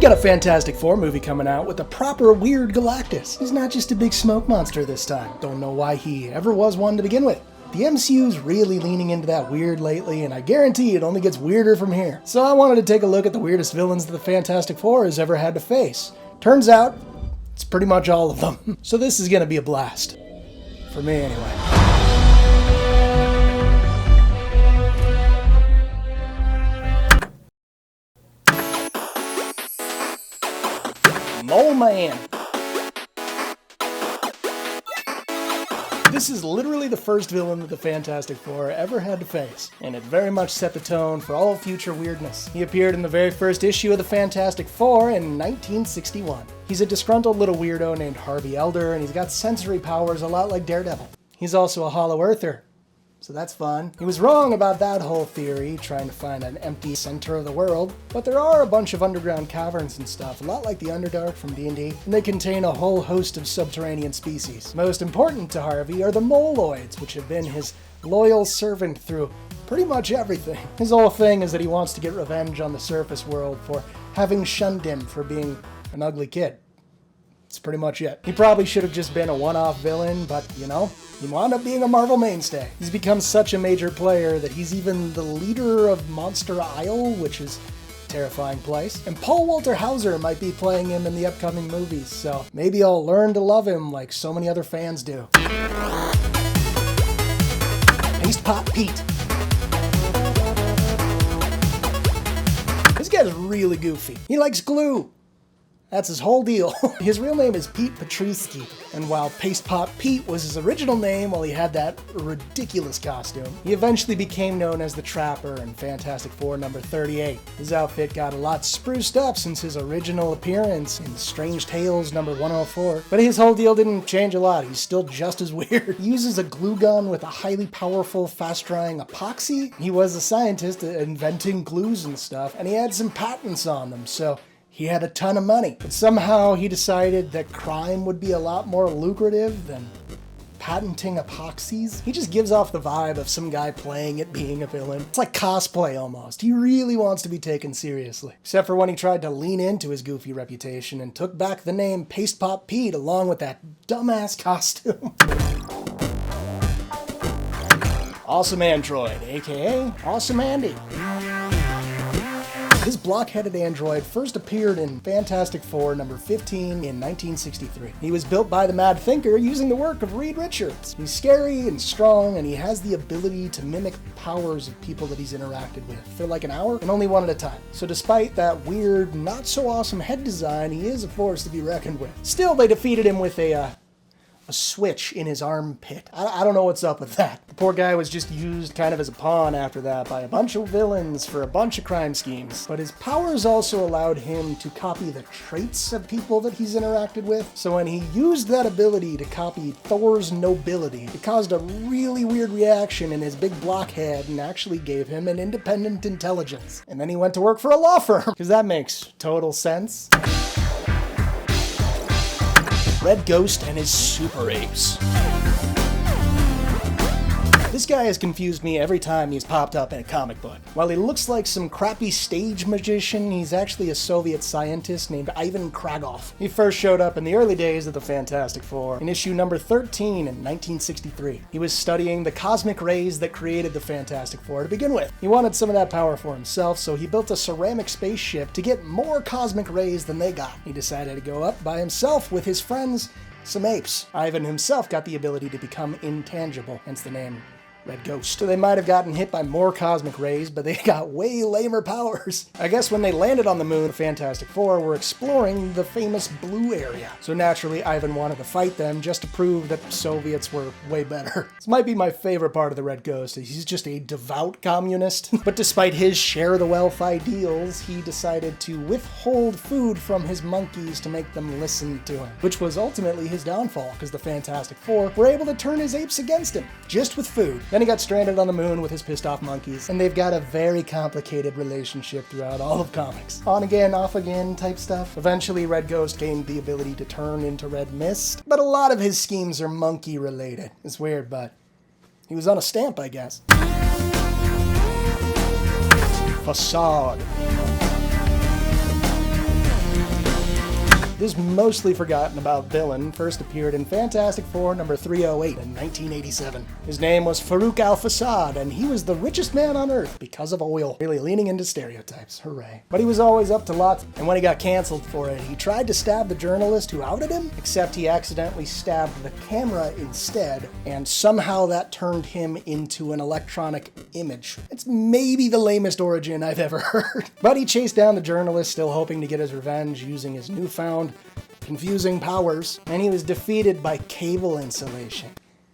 got a Fantastic Four movie coming out with a proper weird Galactus. He's not just a big smoke monster this time. Don't know why he ever was one to begin with. The MCU's really leaning into that weird lately, and I guarantee it only gets weirder from here. So I wanted to take a look at the weirdest villains that the Fantastic Four has ever had to face. Turns out, it's pretty much all of them. So this is gonna be a blast. For me, anyway. Mole Man. This is literally the first villain that the Fantastic Four ever had to face, and it very much set the tone for all future weirdness. He appeared in the very first issue of the Fantastic Four in 1961. He's a disgruntled little weirdo named Harvey Elder, and he's got sensory powers a lot like Daredevil. He's also a Hollow Earther, so that's fun. He was wrong about that whole theory, trying to find an empty center of the world, but there are a bunch of underground caverns and stuff, a lot like the Underdark from D&D, and they contain a whole host of subterranean species. Most important to Harvey are the Moloids, which have been his loyal servant through pretty much everything. His whole thing is that he wants to get revenge on the surface world for having shunned him for being an ugly kid. That's pretty much it. He probably should have just been a one-off villain, but, you know, he wound up being a Marvel mainstay. He's become such a major player that he's even the leader of Monster Isle, which is a terrifying place. And Paul Walter Hauser might be playing him in the upcoming movies, so maybe I'll learn to love him like so many other fans do. Paste Pot Pete. This guy's really goofy. He likes glue. That's his whole deal. His real name is Pete Petrisky, and while Paste Pot Pete was his original name while he had that ridiculous costume, he eventually became known as the Trapper in Fantastic Four number 38. His outfit got a lot spruced up since his original appearance in Strange Tales number 104, but his whole deal didn't change a lot. He's still just as weird. He uses a glue gun with a highly powerful, fast-drying epoxy. He was a scientist inventing glues and stuff, and he had some patents on them, so he had a ton of money, but somehow he decided that crime would be a lot more lucrative than patenting epoxies. He just gives off the vibe of some guy playing at being a villain. It's like cosplay almost. He really wants to be taken seriously. Except for when he tried to lean into his goofy reputation and took back the name Paste Pot Pete along with that dumbass costume. Awesome Android, aka Awesome Andy. This block-headed android first appeared in Fantastic Four number 15 in 1963. He was built by the Mad Thinker using the work of Reed Richards. He's scary and strong, and he has the ability to mimic powers of people that he's interacted with for like an hour and only one at a time. So despite that weird, not-so-awesome head design, he is a force to be reckoned with. Still, they defeated him with a switch in his armpit. I don't know what's up with that. The poor guy was just used kind of as a pawn after that by a bunch of villains for a bunch of crime schemes. But his powers also allowed him to copy the traits of people that he's interacted with. So when he used that ability to copy Thor's nobility, it caused a really weird reaction in his big blockhead and actually gave him an independent intelligence. And then he went to work for a law firm, because that makes total sense. Red Ghost and his super apes. This guy has confused me every time he's popped up in a comic book. While he looks like some crappy stage magician, he's actually a Soviet scientist named Ivan Kragov. He first showed up in the early days of the Fantastic Four in issue number 13 in 1963. He was studying the cosmic rays that created the Fantastic Four to begin with. He wanted some of that power for himself, so he built a ceramic spaceship to get more cosmic rays than they got. He decided to go up by himself with his friends, some apes. Ivan himself got the ability to become intangible, hence the name Red Ghost. So they might have gotten hit by more cosmic rays, but they got way lamer powers. I guess when they landed on the moon, the Fantastic Four were exploring the famous blue area. So naturally, Ivan wanted to fight them just to prove that Soviets were way better. This might be my favorite part of the Red Ghost. He's just a devout communist. But despite his share the wealth ideals, he decided to withhold food from his monkeys to make them listen to him, which was ultimately his downfall, because the Fantastic Four were able to turn his apes against him, just with food. Then he got stranded on the moon with his pissed off monkeys, and they've got a very complicated relationship throughout all of comics. On again, off again type stuff. Eventually, Red Ghost gained the ability to turn into Red Mist, but a lot of his schemes are monkey related. It's weird, but he was on a stamp, I guess. Facade. This mostly forgotten about villain first appeared in Fantastic Four number 308 in 1987. His name was Farouk al-Facade, and he was the richest man on Earth because of oil. Really leaning into stereotypes, hooray. But he was always up to lots, and when he got canceled for it, he tried to stab the journalist who outed him, except he accidentally stabbed the camera instead, and somehow that turned him into an electronic image. It's maybe the lamest origin I've ever heard. But he chased down the journalist, still hoping to get his revenge using his newfound confusing powers, and he was defeated by cable insulation.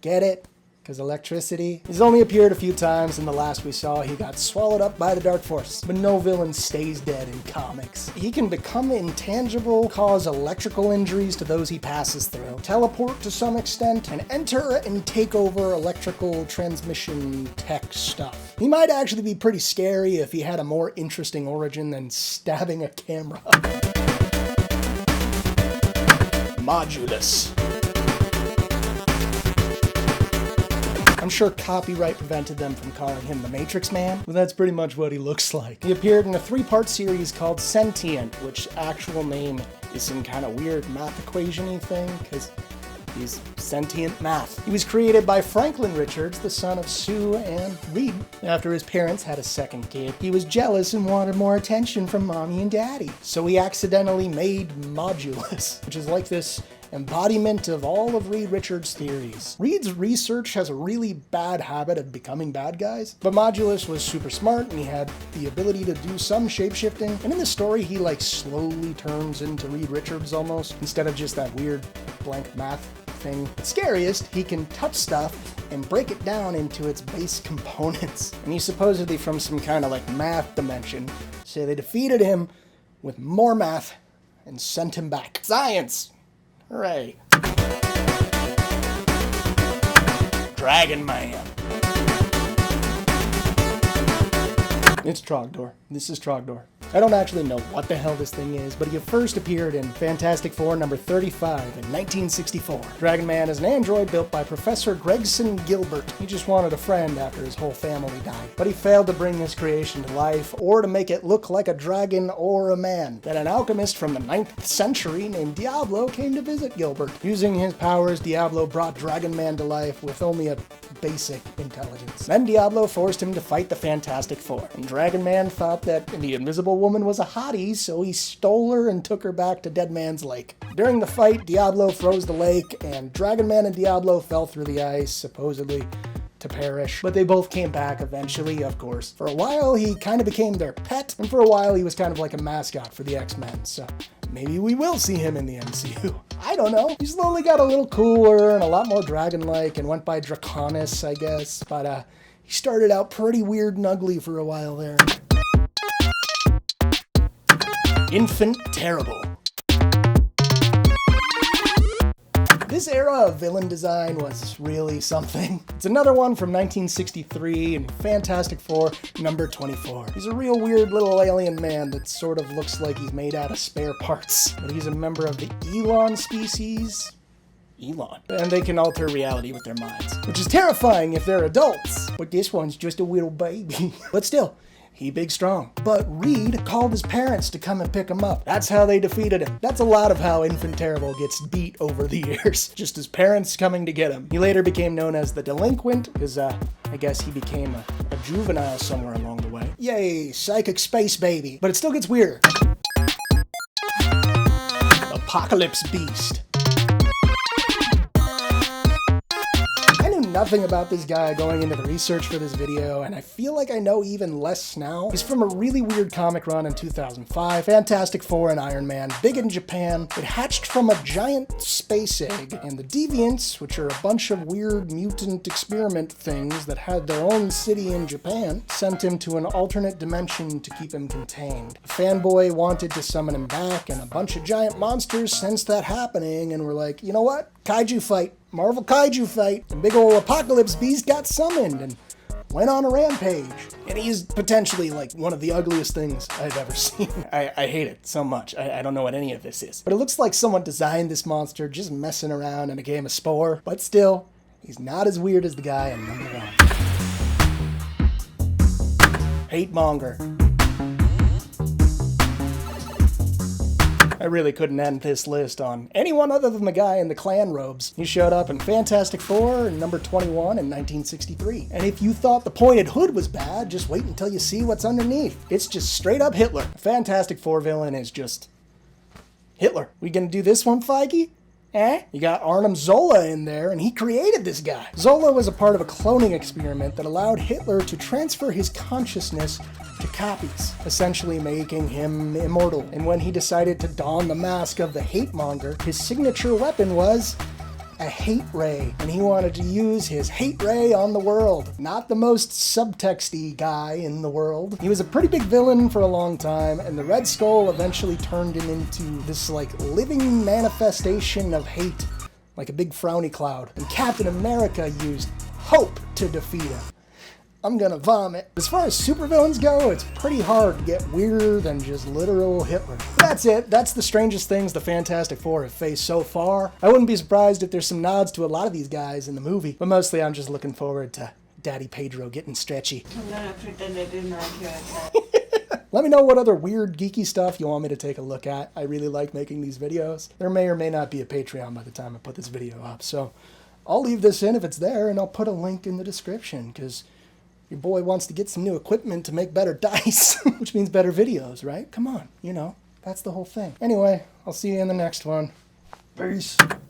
Get it? Because electricity? He's only appeared a few times, and the last we saw, he got swallowed up by the Dark Force. But no villain stays dead in comics. He can become intangible, cause electrical injuries to those he passes through, teleport to some extent, and enter and take over electrical transmission tech stuff. He might actually be pretty scary if he had a more interesting origin than stabbing a camera. Modulus. I'm sure copyright prevented them from calling him the Matrix Man, but that's pretty much what he looks like. He appeared in a 3-part series called Sentient, which actual name is some kind of weird math equation-y thing, because he's sentient math. He was created by Franklin Richards, the son of Sue and Reed. After his parents had a second kid, he was jealous and wanted more attention from mommy and daddy. So he accidentally made Modulus, which is like this embodiment of all of Reed Richards' theories. Reed's research has a really bad habit of becoming bad guys, but Modulus was super smart and he had the ability to do some shapeshifting, and in the story he like slowly turns into Reed Richards almost, instead of just that weird blank math thing. But scariest, he can touch stuff and break it down into its base components. And he's supposedly from some kind of like math dimension, so they defeated him with more math and sent him back. Science! Hooray. Dragon Man. It's Trogdor. This is Trogdor. I don't actually know what the hell this thing is, but he first appeared in Fantastic Four number 35 in 1964. Dragon Man is an android built by Professor Gregson Gilbert. He just wanted a friend after his whole family died, but he failed to bring this creation to life or to make it look like a dragon or a man. Then an alchemist from the 9th century named Diablo came to visit Gilbert. Using his powers, Diablo brought Dragon Man to life with only a basic intelligence. Then Diablo forced him to fight the Fantastic Four, and Dragon Man thought that the Invisible Woman was a hottie, so he stole her and took her back to Dead Man's Lake. During the fight, Diablo froze the lake, and Dragon Man and Diablo fell through the ice, supposedly to perish. But they both came back eventually, of course. For a while, he kind of became their pet, and for a while, he was kind of like a mascot for the X-Men, so maybe we will see him in the MCU. I don't know. He slowly got a little cooler and a lot more dragon-like and went by Draconis, I guess, but he started out pretty weird and ugly for a while there. Infant Terrible. This era of villain design was really something. It's another one from 1963 in Fantastic Four number 24. He's a real weird little alien man that sort of looks like he's made out of spare parts. But he's a member of the Elon species. Elon. And they can alter reality with their minds, which is terrifying if they're adults. But this one's just a little baby. But still, he big strong. But Reed called his parents to come and pick him up. That's how they defeated him. That's a lot of how Infant Terrible gets beat over the years. Just his parents coming to get him. He later became known as the Delinquent, because I guess he became a juvenile somewhere along the way. Yay, psychic space baby. But it still gets weirder. Apocalypse Beast. Nothing about this guy going into the research for this video, and I feel like I know even less now. He's from a really weird comic run in 2005, Fantastic Four and Iron Man, big in Japan. It hatched from a giant space egg, and the Deviants, which are a bunch of weird mutant experiment things that had their own city in Japan, sent him to an alternate dimension to keep him contained. A fanboy wanted to summon him back, and a bunch of giant monsters sensed that happening and were like, you know what? Kaiju fight. Marvel Kaiju fight. And big ol' Apocalypse Beast got summoned and went on a rampage. And he's potentially like one of the ugliest things I've ever seen. I hate it so much. I don't know what any of this is. But it looks like someone designed this monster just messing around in a game of Spore. But still, he's not as weird as the guy in number 1. Hate Monger. I I really couldn't end this list on anyone other than the guy in the Klan robes. He showed up in Fantastic Four and number 21 in 1963. And if you thought the pointed hood was bad, just wait until you see what's underneath. It's just straight up Hitler. A Fantastic Four villain is just Hitler. We gonna do this one, Feige? You got Arnim Zola in there, and he created this guy. Zola was a part of a cloning experiment that allowed Hitler to transfer his consciousness to copies, essentially making him immortal. And when he decided to don the mask of the hate monger, his signature weapon was a hate ray, and he wanted to use his hate ray on the world. Not the most subtexty guy in the world. He was a pretty big villain for a long time, and the Red Skull eventually turned him into this like living manifestation of hate, like a big frowny cloud. And Captain America used hope to defeat him. I'm gonna vomit. As far as supervillains go, it's pretty hard to get weirder than just literal Hitler. That's it. That's the strangest things the Fantastic Four have faced so far. I wouldn't be surprised if there's some nods to a lot of these guys in the movie, but mostly I'm just looking forward to Daddy Pedro getting stretchy. I'm gonna pretend I did not hear that. Let me know what other weird geeky stuff you want me to take a look at. I really like making these videos. There may or may not be a Patreon by the time I put this video up, so I'll leave this in if it's there, and I'll put a link in the description, because your boy wants to get some new equipment to make better dice, which means better videos, right? Come on, you know, that's the whole thing. Anyway, I'll see you in the next one. Peace.